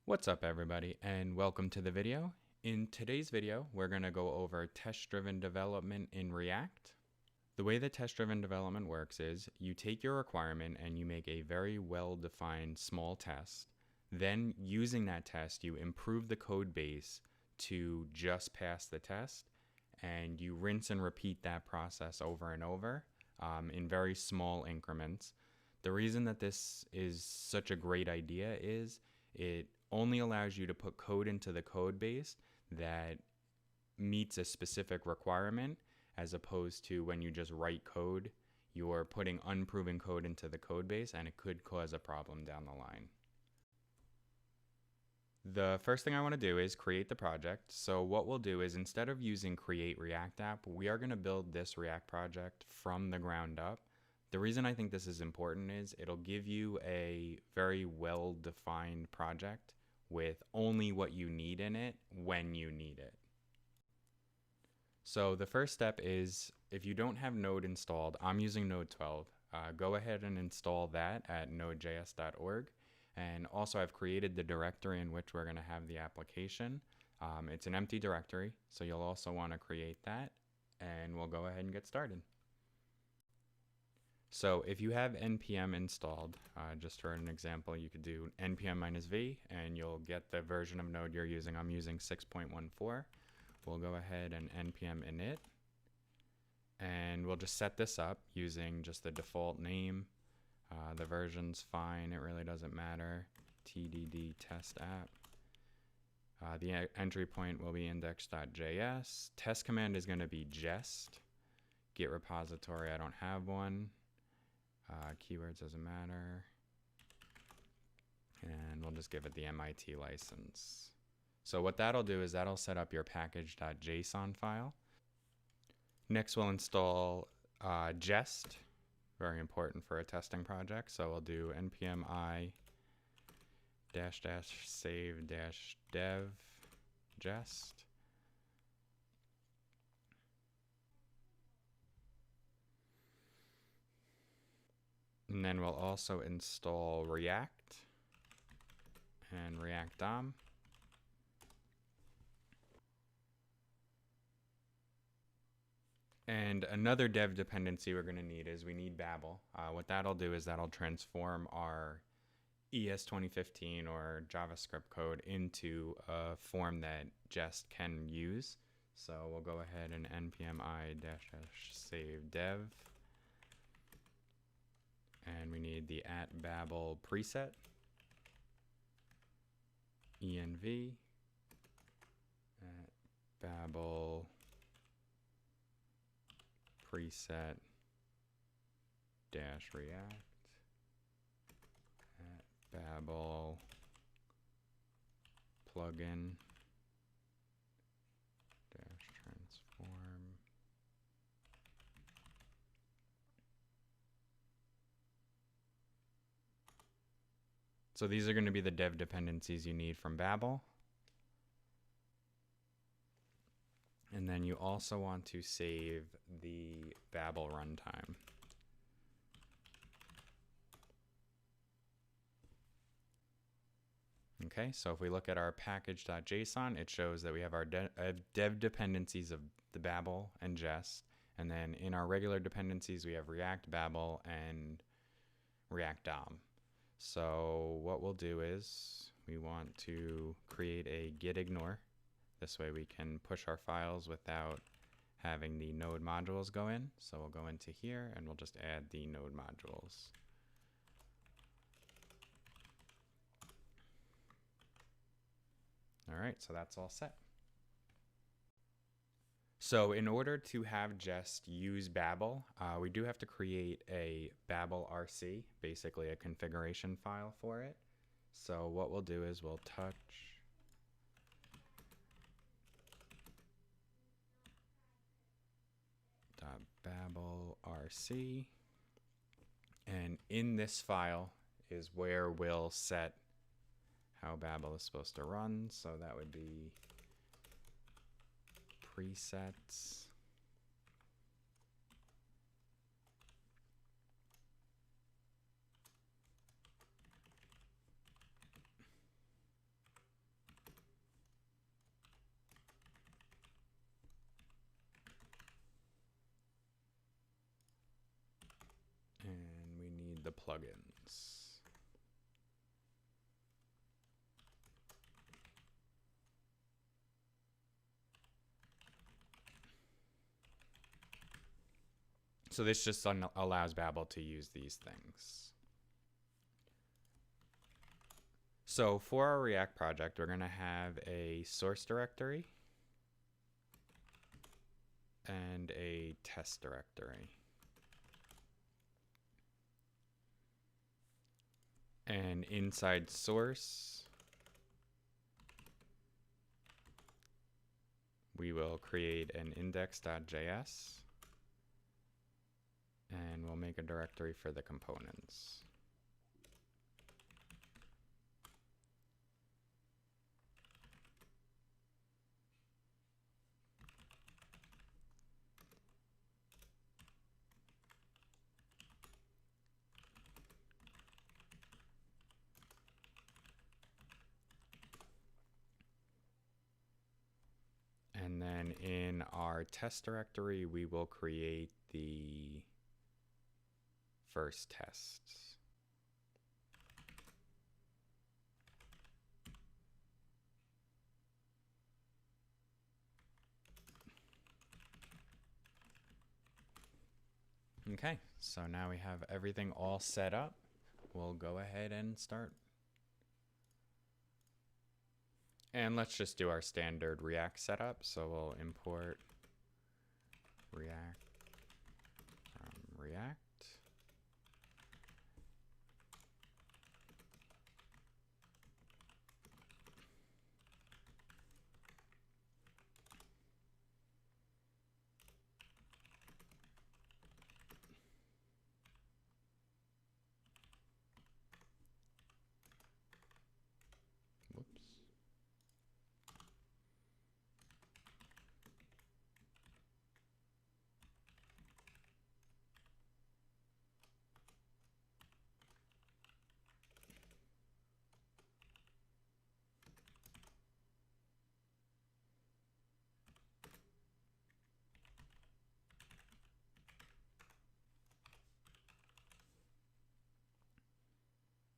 What's up everybody and welcome to the video. In today's video, we're going to go over test-driven development in React. The way that test-driven development works is you take your requirement and you make a very well-defined small test. Then using that test, you improve the code base to just pass the test, and you rinse and repeat that process over and over in very small increments. The reason that this is such a great idea is it only allows you to put code into the code base that meets a specific requirement, as opposed to when you just write code, you're putting unproven code into the code base and it could cause a problem down the line. The first thing I want to do is create the project. So what we'll do is, instead of using create React app, we are going to build this React project from the ground up. The reason I think this is important is it'll give you a very well-defined project with only what you need in it when you need it. So the first step is, if you don't have Node installed, I'm using Node 12. Go ahead and install that at nodejs.org. And also I've created the directory in which we're going to have the application. It's an empty directory, so you'll also want to create that, and we'll go ahead and get started. So if you have npm installed, just for an example, you could do npm-v and you'll get the version of Node you're using. I'm using 6.14. We'll go ahead and npm init, and we'll just set this up using just the default name. The version's fine, it really doesn't matter. TDD test app. The entry point will be index.js. Test command is going to be jest. Git repository, I don't have one. Keywords doesn't matter. And we'll just give it the MIT license. So what that'll do is that'll set up your package.json file. Next we'll install jest, very important for a testing project. So we'll do npm i --save -dev jest. And then we'll also install React and React DOM. And another dev dependency we're going to need is we need Babel. What that'll do is that'll transform our ES 2015 or JavaScript code into a form that Jest can use. So we'll go ahead and npm i -save dev. And we need the @babel preset, env, @babel preset -react, @babel plugin -transform. So these are going to be the dev dependencies you need from Babel. And then you also want to save the Babel runtime. Okay, so if we look at our package.json, it shows that we have our dev dependencies of the Babel and Jest. And then in our regular dependencies, we have React, Babel, and React DOM. So what we'll do is we want to create a git ignore. This way we can push our files without having the node modules go in. So we'll go into here and we'll just add the node modules. All right, so that's all set. So in order to have Jest use Babel, we do have to create a Babel RC, basically a configuration file for it. So what we'll do is we'll touch .babel RC, and in this file is where we'll set how Babel is supposed to run. So that would be presets, plugins. So this just allows Babel to use these things. So for our React project, we're going to have a source directory and a test directory. And inside source, we will create an index.js, and we'll make a directory for the components. And then in our test directory, we will create the first tests. Okay, so now we have everything all set up. We'll go ahead and start. And let's just do our standard React setup. So we'll import React from React. Whoops.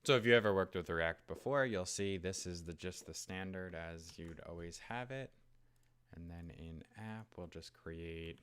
So if you ever worked with React before, you'll see this is just the standard as you'd always have it. And then in app, we'll just create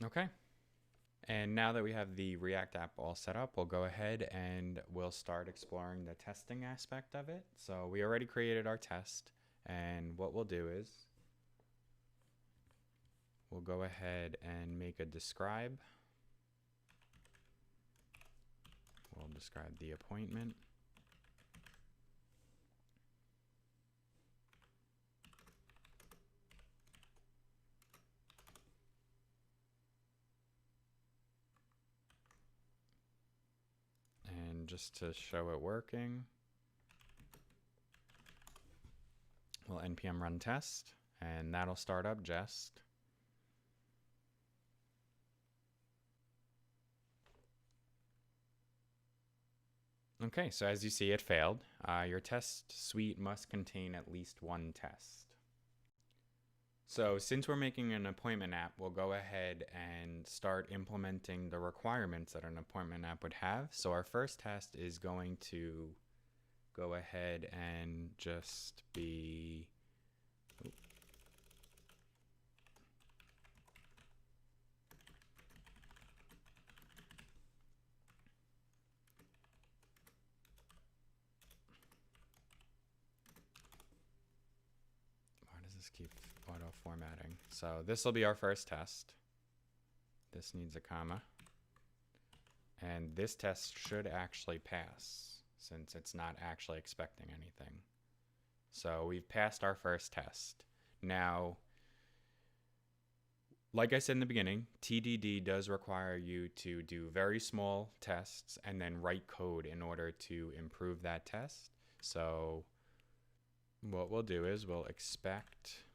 Okay. And now that we have the React app all set up, we'll go ahead and we'll start exploring the testing aspect of it. So we already created our test, and what we'll do is we'll go ahead and make a describe. We'll describe the appointment. And just to show it working, we'll npm run test, and that'll start up Jest. Okay, so as you see, it failed. Your test suite must contain at least one test. So since we're making an appointment app, we'll go ahead and start implementing the requirements that an appointment app would have. So our first test is going to go ahead and just be Why does this keep auto formatting? So this will be our first test. This needs a comma. And this test should actually pass since it's not actually expecting anything. So we've passed our first test. Now, like I said in the beginning, TDD does require you to do very small tests and then write code in order to improve that test. So what we'll do is we'll expect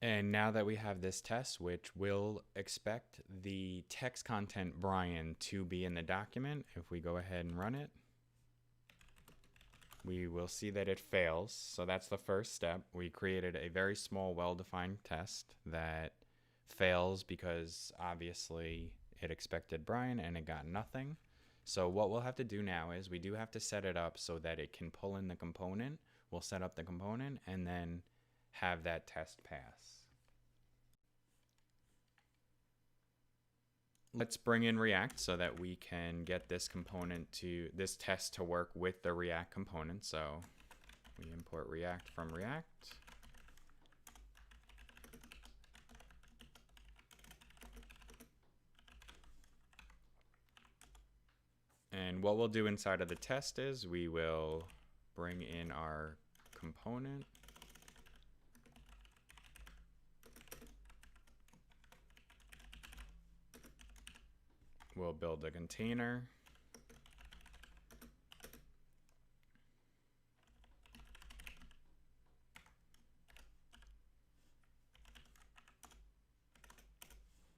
And now that we have this test, which will expect the text content Brian to be in the document, if we go ahead and run it, we will see that it fails. So that's the first step. We created a very small, well-defined test that fails because obviously it expected Brian and it got nothing. So what we'll have to do now is we do have to set it up so that it can pull in the component. We'll set up the component and then have that test pass. Let's bring in React so that we can get this test to work with the React component. So we import React from React. And what we'll do inside of the test is we will bring in our component. We'll build a container.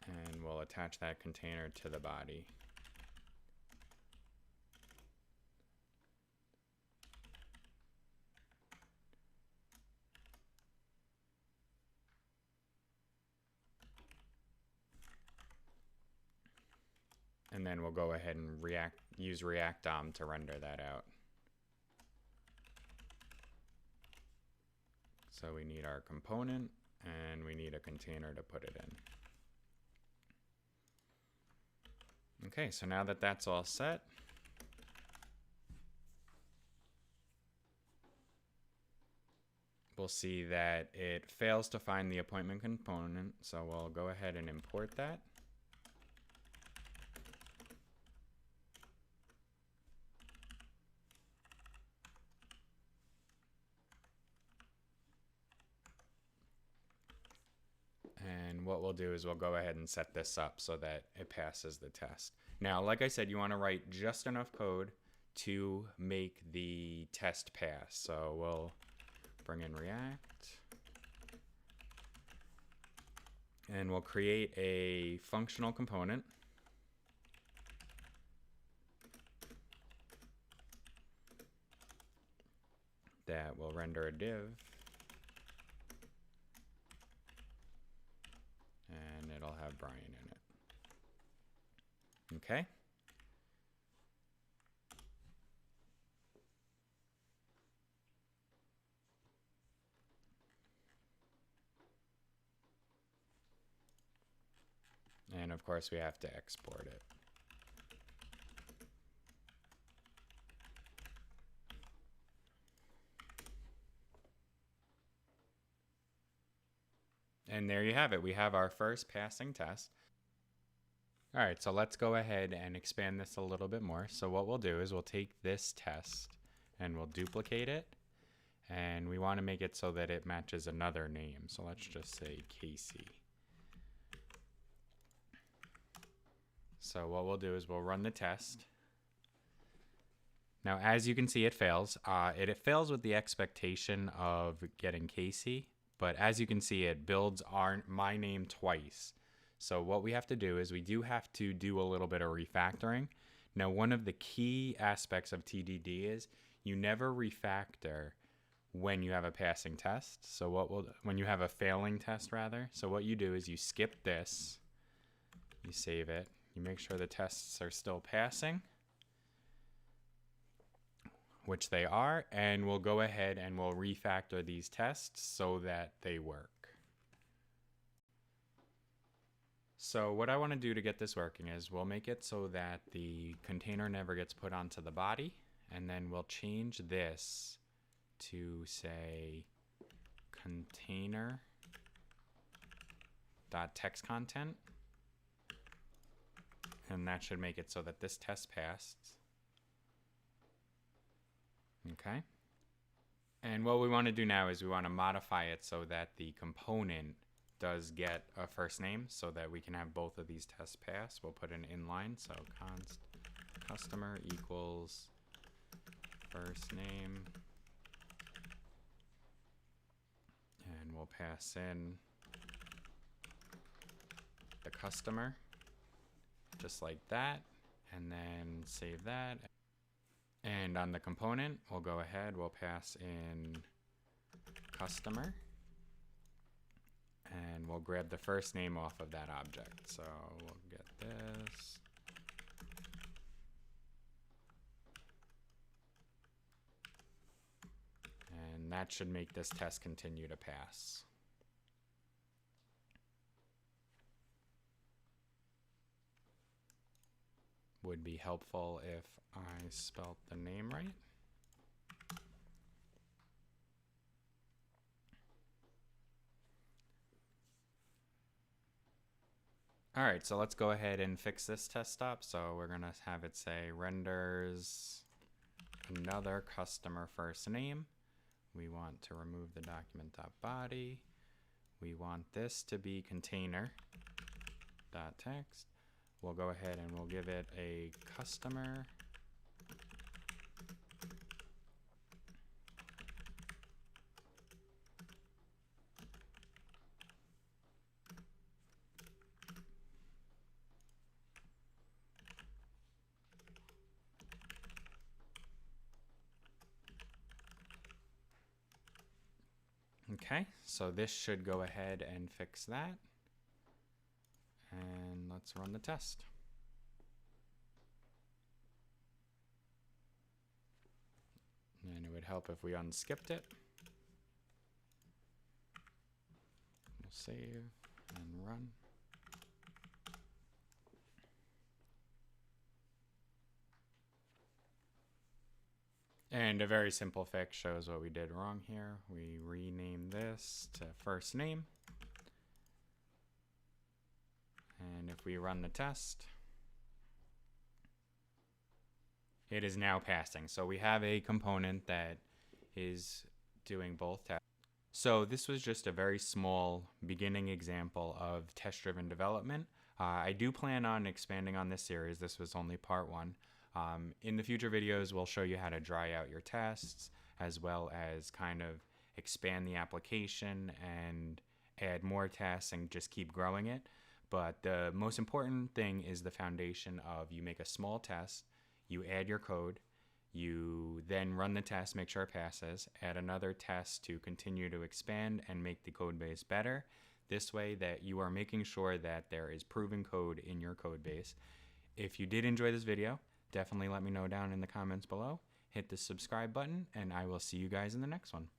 And we'll attach that container to the body. And then we'll go ahead and use React DOM to render that out. So we need our component and we need a container to put it in. Okay, so now that that's all set, we'll see that it fails to find the appointment component. So we'll go ahead and import that. And what we'll do is we'll go ahead and set this up so that it passes the test. Now, like I said, you want to write just enough code to make the test pass. So we'll bring in React. And we'll create a functional component. That will render a div. And it'll have Brian in it. Okay. And of course we have to export it. And there you have it. We have our first passing test. All right, so let's go ahead and expand this a little bit more. So what we'll do is we'll take this test and we'll duplicate it. And we want to make it so that it matches another name. So let's just say Casey. So what we'll do is we'll run the test. Now, as you can see, it fails. It fails with the expectation of getting Casey. But as you can see, it builds my name twice. So what we have to do is we do have to do a little bit of refactoring. Now, one of the key aspects of TDD is you never refactor when you have a passing test. So when you have a failing test rather. So what you do is you skip this, you save it, you make sure the tests are still passing, which they are, and we'll go ahead and we'll refactor these tests so that they work. So what I want to do to get this working is we'll make it so that the container never gets put onto the body, and then we'll change this to say container.textContent, and that should make it so that this test passed. Okay. And what we want to do now is we want to modify it so that the component does get a first name so that we can have both of these tests pass. We'll put an inline, so const customer equals first name, and we'll pass in the customer just like that, and then save that. And on the component, we'll go ahead, we'll pass in customer, and we'll grab the first name off of that object. So we'll get this. And that should make this test continue to pass. Would be helpful if I spelt the name right. All right, so let's go ahead and fix this test stop. So we're gonna have it say renders another customer first name. We want to remove the document.body. We want this to be container.text. We'll go ahead and we'll give it a customer. Okay, so this should go ahead and fix that. And let's run the test. And it would help if we unskipped it. We'll save and run. And a very simple fix shows what we did wrong here. We rename this to first name. And if we run the test, it is now passing. So we have a component that is doing both tests. So this was just a very small beginning example of test-driven development. I do plan on expanding on this series. This was only part one. In the future videos, we'll show you how to dry out your tests, as well as kind of expand the application and add more tests and just keep growing it. But the most important thing is the foundation of you make a small test, you add your code, you then run the test, make sure it passes, add another test to continue to expand and make the code base better. This way that you are making sure that there is proven code in your code base. If you did enjoy this video, definitely let me know down in the comments below. Hit the subscribe button, and I will see you guys in the next one.